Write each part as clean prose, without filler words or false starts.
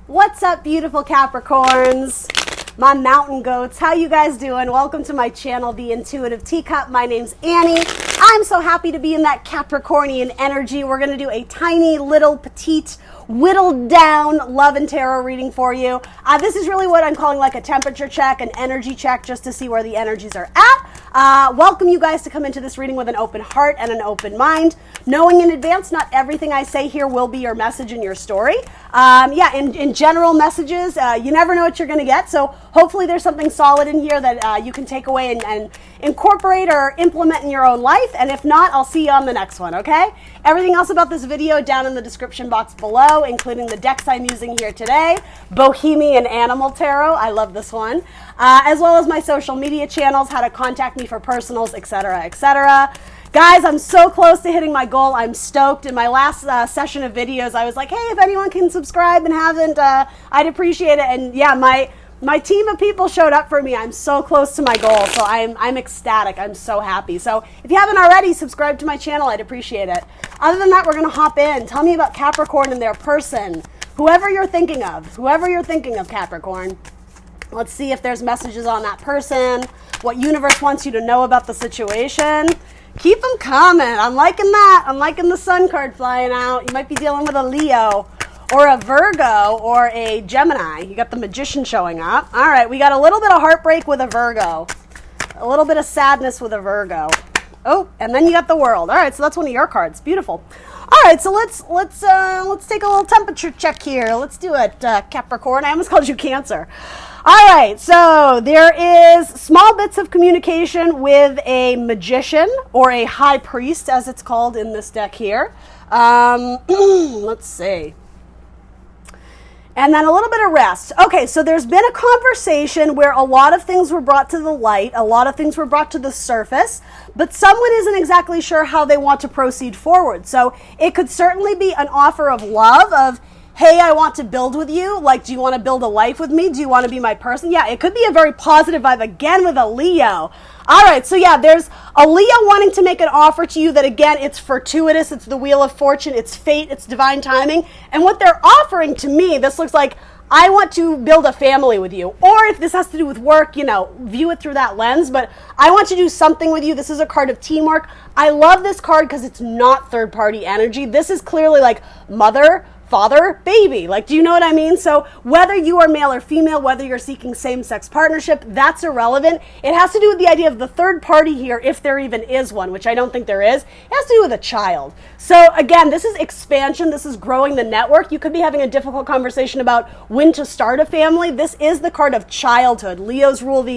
What's up, beautiful Capricorns? My mountain goats, how you guys doing? Welcome to my channel, The Intuitive Teacup. My name's Annie. I'm so happy to be in that Capricornian energy. We're going to do a tiny, little, petite, whittled down love and tarot reading for you. This is really what I'm calling like a temperature check, an energy check, just to see where the energies are at. Welcome you guys to come into this reading with an open heart and an open mind, knowing in advance not everything I say here will be your message in your story. In general messages, you never know what you're going to get, so hopefully there's something solid in here that you can take away and incorporate or implement in your own life, and if not, I'll see you on the next one, okay? Everything else about this video down in the description box below, including the decks I'm using here today, Bohemian Animal Tarot, I love this one, as well as my social media channels, how to contact me for personals, etc., etc. Guys, I'm so close to hitting my goal. I'm stoked. In my last session of videos, I was like, hey, if anyone can subscribe and haven't, I'd appreciate it. And yeah, my team of people showed up for me. I'm so close to my goal, so I'm ecstatic. I'm so happy. So if you haven't already, subscribe to my channel. I'd appreciate it. Other than that, we're going to hop in. Tell me about Capricorn and their person. Whoever you're thinking of, Capricorn. Let's see if there's messages on that person, what universe wants you to know about the situation. Keep them coming. I'm liking that. I'm liking the Sun card flying out. You might be dealing with a Leo or a Virgo or a Gemini. You got the Magician showing up. All right, we got a little bit of heartbreak with a Virgo. A little bit of sadness with a Virgo. Oh, and then you got the World. All right, so that's one of your cards. Beautiful. All right, so let's take a little temperature check here. Let's do it, Capricorn. I almost called you Cancer. All right, so there is small bits of communication with a magician or a high priest, as it's called in this deck here. Let's see. And then a little bit of rest. Okay, so there's been a conversation where a lot of things were brought to the light, a lot of things were brought to the surface, but someone isn't exactly sure how they want to proceed forward. So it could certainly be an offer of love, of, hey, I want to build with you. Like, do you want to build a life with me? Do you want to be my person? Yeah, it could be a very positive vibe, again, with a Leo. All right, so yeah, there's a Leo wanting to make an offer to you that, again, it's fortuitous, it's the Wheel of Fortune, it's fate, it's divine timing. And what they're offering to me, this looks like, I want to build a family with you. Or if this has to do with work, view it through that lens. But I want to do something with you. This is a card of teamwork. I love this card because it's not third-party energy. This is clearly like mother, father, baby. Like, do you know what I mean? So whether you are male or female, whether you're seeking same-sex partnership, that's irrelevant. It has to do with the idea of the third party here, if there even is one, which I don't think there is. It has to do with a child. So again, this is expansion. This is growing the network. You could be having a difficult conversation about when to start a family. This is the card of childhood. Leos rule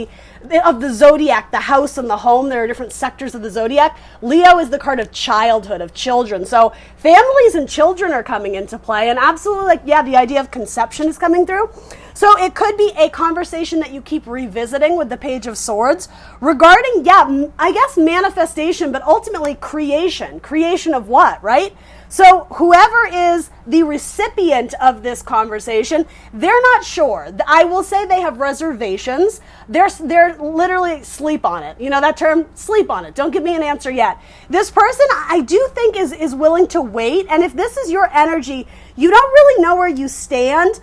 of the zodiac, the house and the home. There are different sectors of the zodiac. Leo is the card of childhood, of children. So families and children are coming into play. And absolutely, the idea of conception is coming through. So it could be a conversation that you keep revisiting with the Page of Swords regarding, I guess manifestation, but ultimately creation. Creation of what, right? So whoever is the recipient of this conversation, they're not sure. I will say they have reservations. They're literally sleep on it. You know that term, sleep on it. Don't give me an answer yet. This person, I do think is willing to wait. And if this is your energy, you don't really know where you stand.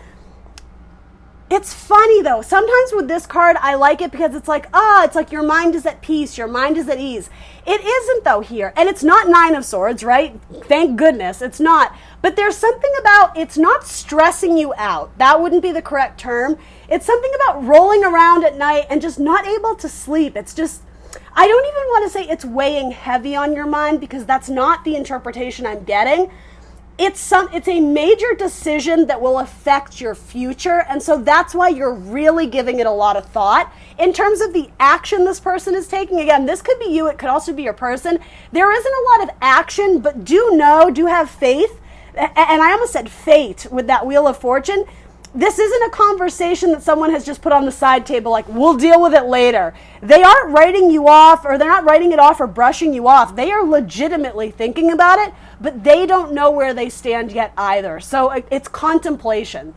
It's funny though. Sometimes with this card, I like it because it's like, it's like your mind is at peace, your mind is at ease. It isn't though here. And it's not Nine of Swords, right? Thank goodness it's not. But there's something about, it's not stressing you out. That wouldn't be the correct term. It's something about rolling around at night and just not able to sleep. It's just, I don't even want to say it's weighing heavy on your mind because that's not the interpretation I'm getting. It's a major decision that will affect your future, and so that's why you're really giving it a lot of thought. In terms of the action this person is taking, again, this could be you, it could also be your person. There isn't a lot of action, but do have faith, and I almost said fate with that Wheel of Fortune. This isn't a conversation that someone has just put on the side table like, we'll deal with it later. They aren't writing you off, or they're not writing it off or brushing you off. They are legitimately thinking about it, but they don't know where they stand yet either. So it's contemplation.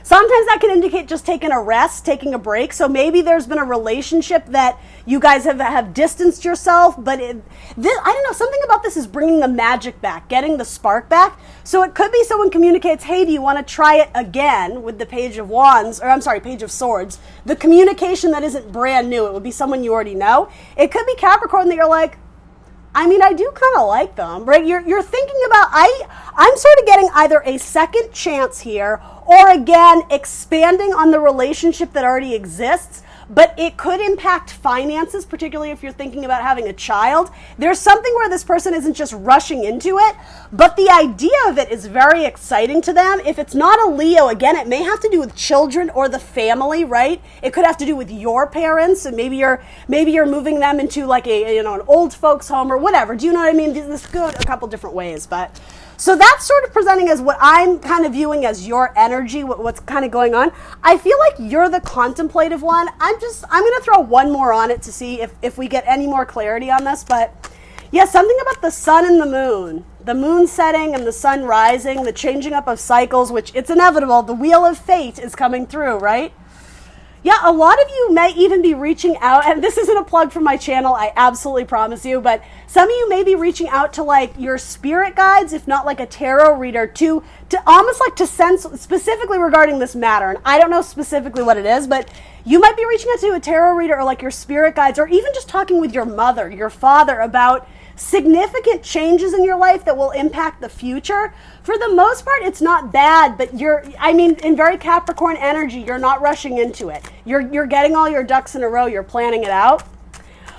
Sometimes that can indicate just taking a rest, taking a break. So maybe there's been a relationship that you guys have distanced yourself, but I don't know, something about this is bringing the magic back, getting the spark back. So it could be someone communicates, hey, do you want to try it again with the Page of Wands, or I'm sorry, Page of Swords. The communication that isn't brand new, it would be someone you already know. It could be Capricorn that you're like, I mean, I do kind of like them, right? You're thinking about, I'm sort of getting either a second chance here, or again, expanding on the relationship that already exists, but it could impact finances, particularly if you're thinking about having a child. There's something where this person isn't just rushing into it, but the idea of it is very exciting to them. If it's not a Leo, again, it may have to do with children or the family, right? It could have to do with your parents, and maybe you're moving them into like an old folks home or whatever. Do you know what I mean? This could go a couple different ways, but so that's sort of presenting as what I'm kind of viewing as your energy, what's kind of going on. I feel like you're the contemplative one. I'm going to throw one more on it to see if we get any more clarity on this. But yeah, something about the sun and the moon setting and the sun rising, the changing up of cycles, which it's inevitable. The wheel of fate is coming through, right? Yeah, a lot of you may even be reaching out, and this isn't a plug for my channel, I absolutely promise you, but some of you may be reaching out to like your spirit guides, if not like a tarot reader, to almost like to sense specifically regarding this matter. And I don't know specifically what it is, but you might be reaching out to a tarot reader or like your spirit guides, or even just talking with your mother, your father about significant changes in your life that will impact the future. For the most part, it's not bad, but in very Capricorn energy, you're not rushing into it. You're getting all your ducks in a row, you're planning it out.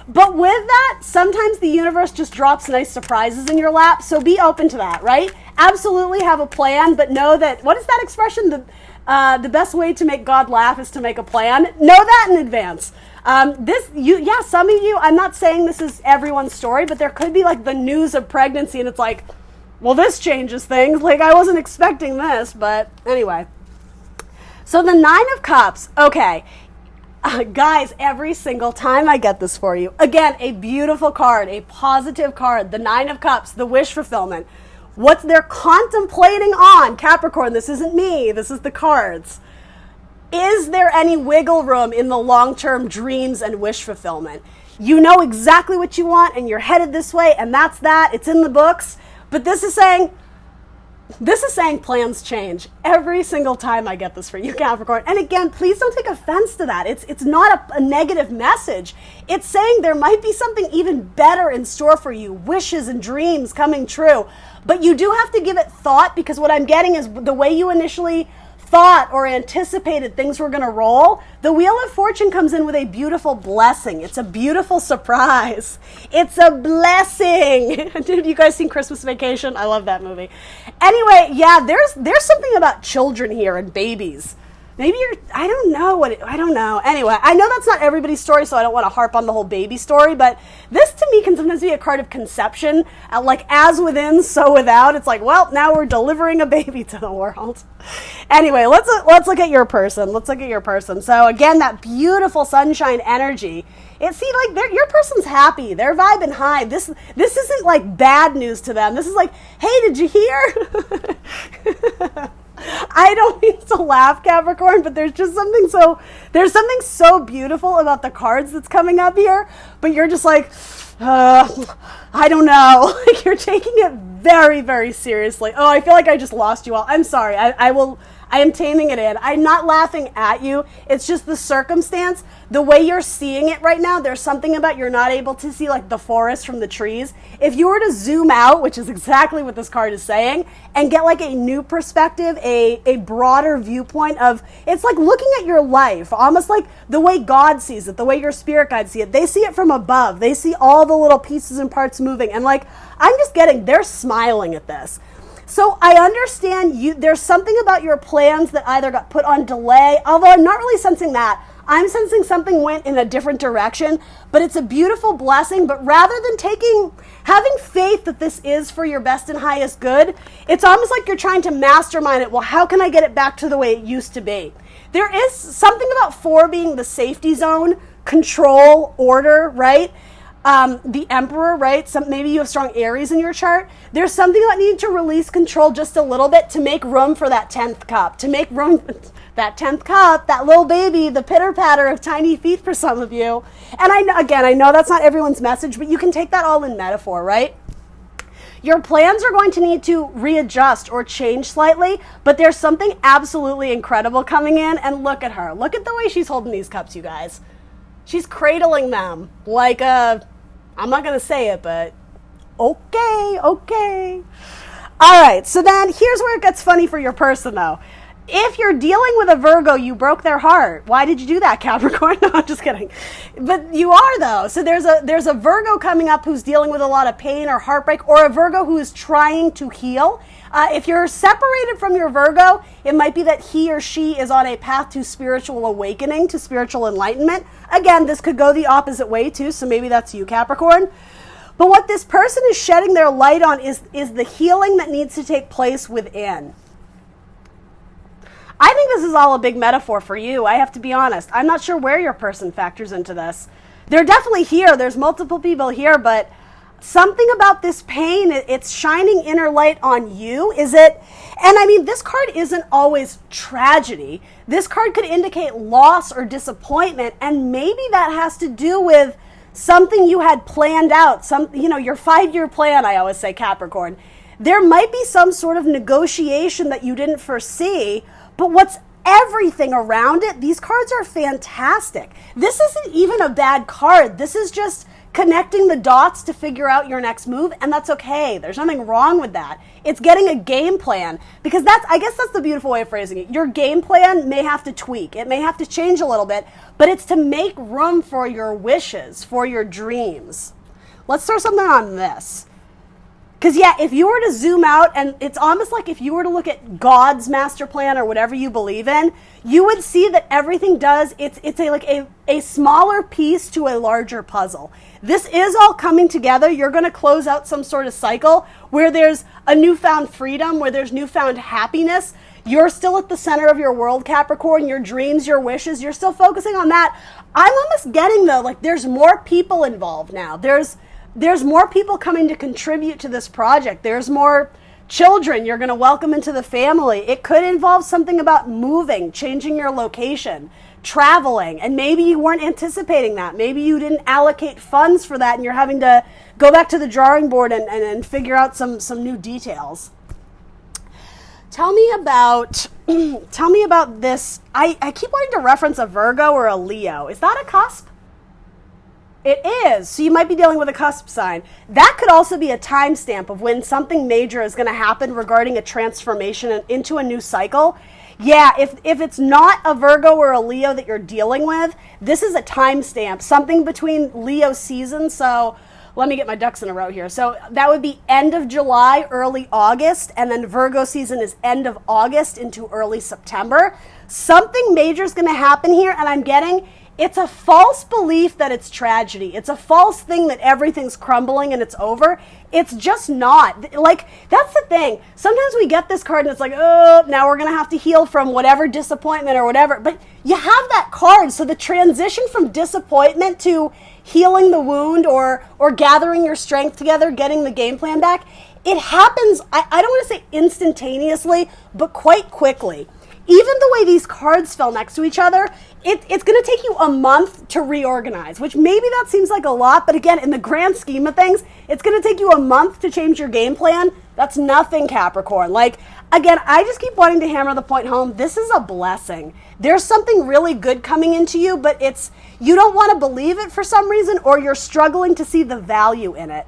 But with that, sometimes the universe just drops nice surprises in your lap, so be open to that, right? Absolutely have a plan, but know that, what is that expression? The best way to make God laugh is to make a plan. Know that in advance. Some of you, I'm not saying this is everyone's story, but there could be like the news of pregnancy and it's like, well, this changes things. Like, I wasn't expecting this, but anyway. So the Nine of Cups, okay. Guys, every single time I get this for you, again, a beautiful card, a positive card, the Nine of Cups, the wish fulfillment. What they're contemplating on, Capricorn, this isn't me, this is the cards. Is there any wiggle room in the long-term dreams and wish fulfillment? You know exactly what you want and you're headed this way, and that's that. It's in the books. But this is saying plans change every single time I get this for you, Capricorn. And again, please don't take offense to that. It's not a negative message. It's saying there might be something even better in store for you, wishes and dreams coming true. But you do have to give it thought, because what I'm getting is the way you initially thought or anticipated things were going to roll, the Wheel of Fortune comes in with a beautiful blessing. It's a beautiful surprise. It's a blessing. Did you guys seen Christmas Vacation? I love that movie. Anyway, yeah, there's something about children here and babies. Maybe I don't know. Anyway, I know that's not everybody's story, so I don't want to harp on the whole baby story, but this to me can sometimes be a card of conception, like as within, so without. It's like, well, now we're delivering a baby to the world. Anyway, let's look at your person. So again, that beautiful sunshine energy. Your person's happy. They're vibing high. This isn't like bad news to them. This is like, hey, did you hear? I don't mean to laugh, Capricorn, but there's something so beautiful about the cards that's coming up here, but you're just like, I don't know. Like, you're taking it very, very seriously. Oh, I feel like I just lost you all. I'm sorry. I am taming it in. I'm not laughing at you. It's just the circumstance, the way you're seeing it right now. There's something about you're not able to see like the forest from the trees. If you were to zoom out, which is exactly what this card is saying, and get like a new perspective, a broader viewpoint of, it's like looking at your life, almost like the way God sees it, the way your spirit guides see it. They see it from above. They see all the little pieces and parts moving. And like, I'm just getting, they're smiling at this. So I understand there's something about your plans that either got put on delay, although I'm not really sensing that. I'm sensing something went in a different direction, but it's a beautiful blessing. But rather than having faith that this is for your best and highest good, it's almost like you're trying to mastermind it. Well, how can I get it back to the way it used to be? There is something about 4 being the safety zone, control, order, right? the Emperor, right? Maybe you have strong Aries in your chart. There's something about needing to release control just a little bit to make room for that 10th cup, to make room, that 10th cup, that little baby, the pitter patter of tiny feet for some of you. And I know that's not everyone's message, but you can take that all in metaphor, right? Your plans are going to need to readjust or change slightly, but there's something absolutely incredible coming in. And look at her. Look at the way she's holding these cups, you guys. She's cradling them like I'm not going to say it, but okay. All right, so then here's where it gets funny for your person, though. If you're dealing with a Virgo, you broke their heart. Why did you do that, Capricorn? No, I'm just kidding. But you are, though. So there's a Virgo coming up who's dealing with a lot of pain or heartbreak, or a Virgo who is trying to heal. If you're separated from your Virgo, it might be that he or she is on a path to spiritual awakening, to spiritual enlightenment. Again, this could go the opposite way, too, so maybe that's you, Capricorn. But what this person is shedding their light on is the healing that needs to take place within. I think this is all a big metaphor for you. I have to be honest. I'm not sure where your person factors into this. They're definitely here. There's multiple people here, but something about this pain, it's shining inner light on you. Is it? And I mean, this card isn't always tragedy. This card could indicate loss or disappointment, and maybe that has to do with something you had planned out. Your 5-year plan, I always say, Capricorn. There might be some sort of negotiation that you didn't foresee, but what's everything around it? These cards are fantastic. This isn't even a bad card. This is just connecting the dots to figure out your next move, and that's okay. There's nothing wrong with that. It's getting a game plan, because I guess that's the beautiful way of phrasing it. Your game plan may have to tweak. It may have to change a little bit, but it's to make room for your wishes, for your dreams. Let's throw something on this. Because, yeah, if you were to zoom out, and it's almost like if you were to look at God's master plan or whatever you believe in, you would see that everything it's a smaller piece to a larger puzzle. This is all coming together. You're going to close out some sort of cycle where there's a newfound freedom, where there's newfound happiness. You're still at the center of your world, Capricorn, your dreams, your wishes. You're still focusing on that. I'm almost getting, though, like there's more people involved now. There's more people coming to contribute to this project. There's more children you're going to welcome into the family. It could involve something about moving, changing your location, traveling, and maybe you weren't anticipating that. Maybe you didn't allocate funds for that and you're having to go back to the drawing board and figure out some new details. Tell me about this. I keep wanting to reference a Virgo or a Leo. Is that a cusp? It is. So you might be dealing with a cusp sign. That could also be a timestamp of when something major is going to happen regarding a transformation into a new cycle. Yeah, if it's not a Virgo or a Leo that you're dealing with, this is a timestamp, something between Leo seasons. So let me get my ducks in a row here. So that would be end of July, early August, and then Virgo season is end of August into early September. Something major is going to happen here, and I'm getting... It's a false belief that it's tragedy. It's a false thing that everything's crumbling and it's over. It's just not. Like, that's the thing. Sometimes we get this card and it's like, oh, now we're going to have to heal from whatever disappointment or whatever. But you have that card. So the transition from disappointment to healing the wound or gathering your strength together, getting the game plan back, it happens, I don't want to say instantaneously, but quite quickly. Even the way these cards fell next to each other, it's going to take you a month to reorganize, which maybe that seems like a lot, but again, in the grand scheme of things, it's going to take you a month to change your game plan. That's nothing, Capricorn. Like, again, I just keep wanting to hammer the point home. This is a blessing. There's something really good coming into you, but you don't want to believe it for some reason, or you're struggling to see the value in it.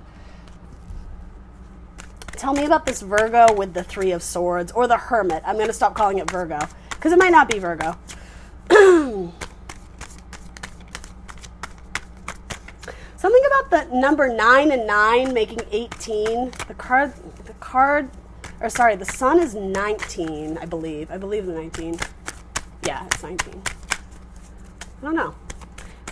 Tell me about this Virgo with the 3 of Swords, or the Hermit. I'm going to stop calling it Virgo, because it might not be Virgo. Something about the number 9 and 9 making 18. The sun is 19, I believe. I believe the 19. Yeah, it's 19. I don't know.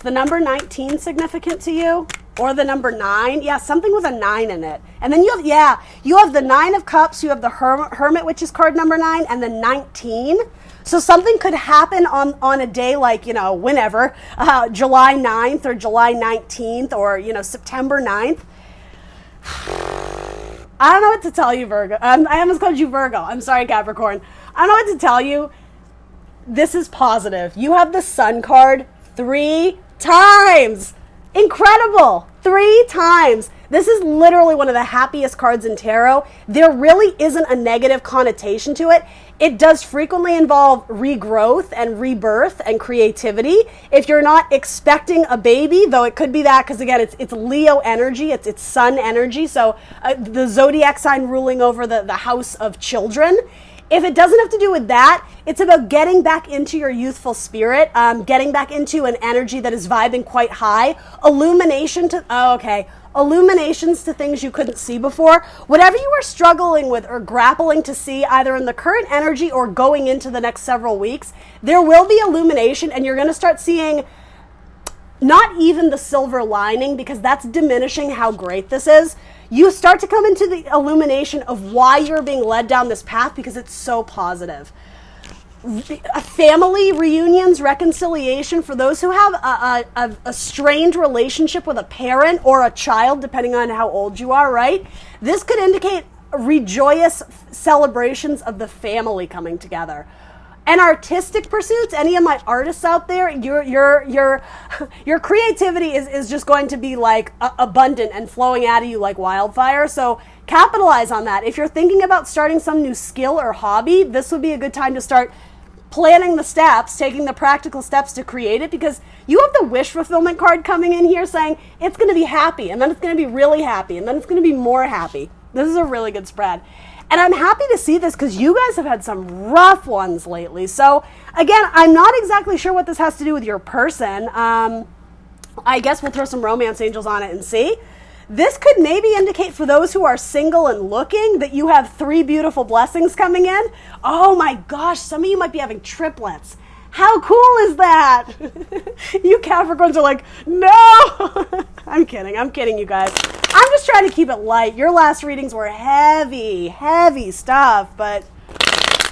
The number 19 significant to you? Or the number 9. Yeah, something with a 9 in it. And then you have the 9 of Cups, you have the Hermit, which is card number 9, and the 19. So something could happen on a day like, whenever, July 9th or July 19th or, September 9th. I don't know what to tell you, Virgo. I almost called you Virgo. I'm sorry, Capricorn. I don't know what to tell you. This is positive. You have the Sun card 3 times. Incredible. 3 times. This is literally one of the happiest cards in tarot. There really isn't a negative connotation to it. It does frequently involve regrowth and rebirth and creativity. If you're not expecting a baby, though it could be that, because again, it's Leo energy, it's Sun energy, so the zodiac sign ruling over the house of children. If it doesn't have to do with that, it's about getting back into your youthful spirit, getting back into an energy that is vibing quite high, illuminations to things you couldn't see before. Whatever you are struggling with or grappling to see, either in the current energy or going into the next several weeks, there will be illumination, and you're going to start seeing not even the silver lining, because that's diminishing how great this is. You start to come into the illumination of why you're being led down this path, because it's so positive. Family reunions, reconciliation for those who have a strained relationship with a parent or a child, depending on how old you are, right? This could indicate rejoicous celebrations of the family coming together. And artistic pursuits, any of my artists out there, your creativity is just going to be like abundant and flowing out of you like wildfire. So capitalize on that. If you're thinking about starting some new skill or hobby, this would be a good time to start planning the steps, taking the practical steps to create it, because you have the wish fulfillment card coming in here saying it's going to be happy, and then it's going to be really happy, and then it's going to be more happy. This is a really good spread. And I'm happy to see this because you guys have had some rough ones lately. So again, I'm not exactly sure what this has to do with your person. I guess we'll throw some romance angels on it and see. This could maybe indicate for those who are single and looking that you have 3 beautiful blessings coming in. Oh my gosh, some of you might be having triplets. How cool is that? You Capricorns are like, no. I'm kidding, you guys. I'm just trying to keep it light. Your last readings were heavy stuff, but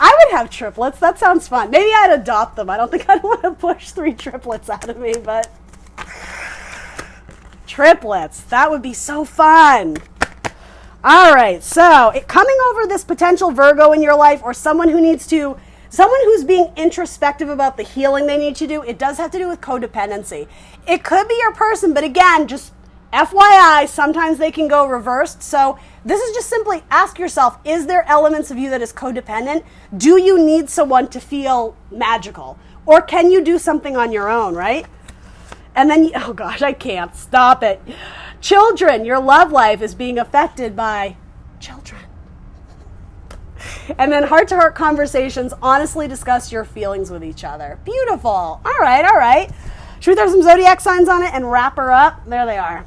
I would have triplets. That sounds fun. Maybe I'd adopt them. I don't think I'd want to push 3 triplets out of me, but triplets, that would be so fun. All right, so coming over this potential Virgo in your life, or someone who's being introspective about the healing they need to do, it does have to do with codependency. It could be your person, but again, just FYI, sometimes they can go reversed. So this is just simply ask yourself, is there elements of you that is codependent? Do you need someone to feel magical? Or can you do something on your own, right? And then, oh gosh, I can't stop it. Children, your love life is being affected by children. And then heart-to-heart conversations, honestly discuss your feelings with each other. Beautiful. All right. Should we throw some zodiac signs on it and wrap her up? There they are.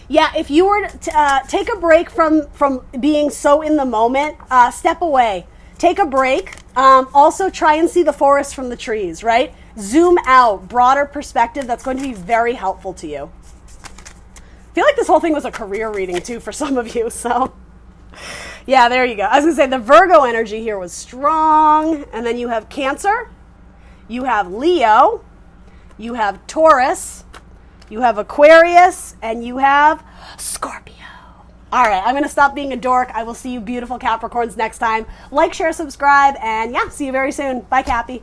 Yeah, if you were to take a break from being so in the moment, step away. Take a break. Also try and see the forest from the trees, right? Zoom out, broader perspective. That's going to be very helpful to you. I feel like this whole thing was a career reading too for some of you, so yeah, there you go. I was going to say the Virgo energy here was strong, and then you have Cancer, you have Leo, you have Taurus, you have Aquarius, and you have Scorpio. All right, I'm going to stop being a dork. I will see you beautiful Capricorns next time. Like, share, subscribe, and yeah, see you very soon. Bye, Cappy.